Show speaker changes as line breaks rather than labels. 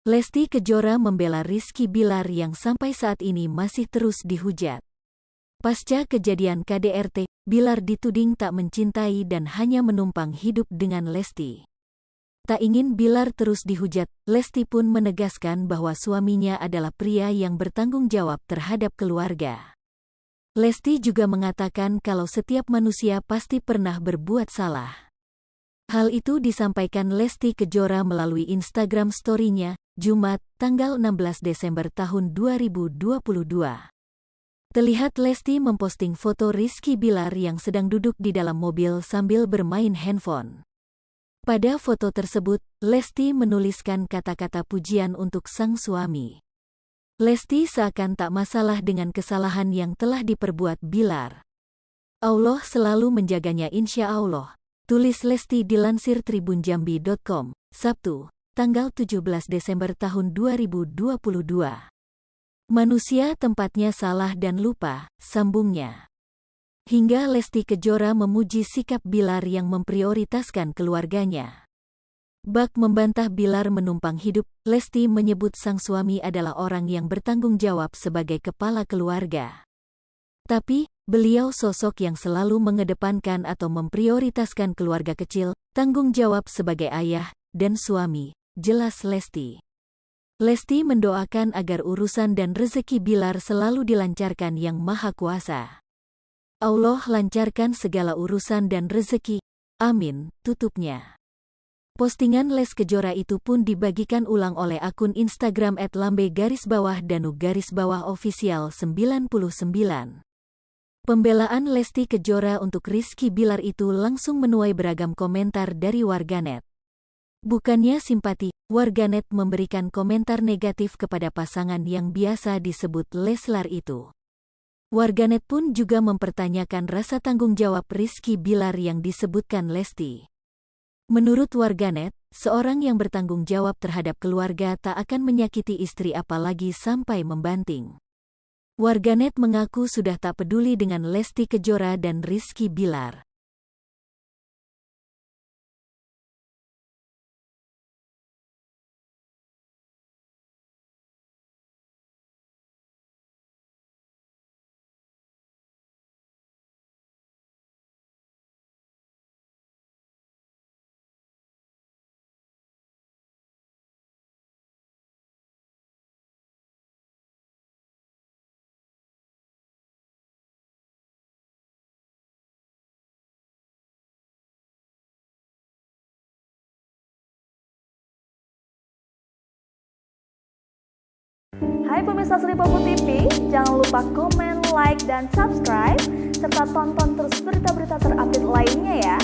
Lesti Kejora membela Rizky Bilar yang sampai saat ini masih terus dihujat. Pasca kejadian KDRT, Bilar dituding tak mencintai dan hanya menumpang hidup dengan Lesti. Tak ingin Bilar terus dihujat, Lesti pun menegaskan bahwa suaminya adalah pria yang bertanggung jawab terhadap keluarga. Lesti juga mengatakan kalau setiap manusia pasti pernah berbuat salah. Hal itu disampaikan Lesti Kejora melalui Instagram story-nya, Jumat, tanggal 16 Desember tahun 2022. Terlihat Lesti memposting foto Rizky Bilar yang sedang duduk di dalam mobil sambil bermain handphone. Pada foto tersebut, Lesti menuliskan kata-kata pujian untuk sang suami. Lesti seakan tak masalah dengan kesalahan yang telah diperbuat Bilar. Allah selalu menjaganya insya Allah, tulis Lesti dilansir tribunjambi.com, Sabtu, tanggal 17 Desember tahun 2022. Manusia tempatnya salah dan lupa, sambungnya. Hingga Lesti Kejora memuji sikap Bilar yang memprioritaskan keluarganya. Bak membantah Bilar menumpang hidup, Lesti menyebut sang suami adalah orang yang bertanggung jawab sebagai kepala keluarga. Tapi, beliau sosok yang selalu mengedepankan atau memprioritaskan keluarga kecil, tanggung jawab sebagai ayah dan suami, jelas Lesti. Lesti mendoakan agar urusan dan rezeki Bilar selalu dilancarkan Yang Maha Kuasa. Allah lancarkan segala urusan dan rezeki, amin, tutupnya. Postingan Les Kejora itu pun dibagikan ulang oleh akun Instagram @lambe_danu_official 99. Pembelaan Lesti Kejora untuk Rizky Bilar itu langsung menuai beragam komentar dari warganet. Bukannya simpati, warganet memberikan komentar negatif kepada pasangan yang biasa disebut Leslar itu. Warganet pun juga mempertanyakan rasa tanggung jawab Rizky Bilar yang disebutkan Lesti. Menurut warganet, seorang yang bertanggung jawab terhadap keluarga tak akan menyakiti istri apalagi sampai membanting. Warganet mengaku sudah tak peduli dengan Lesti Kejora dan Rizky Bilar.
Hai pemirsa Sri Popo TV, jangan lupa komen, like, dan subscribe, serta tonton terus berita-berita terupdate lainnya ya.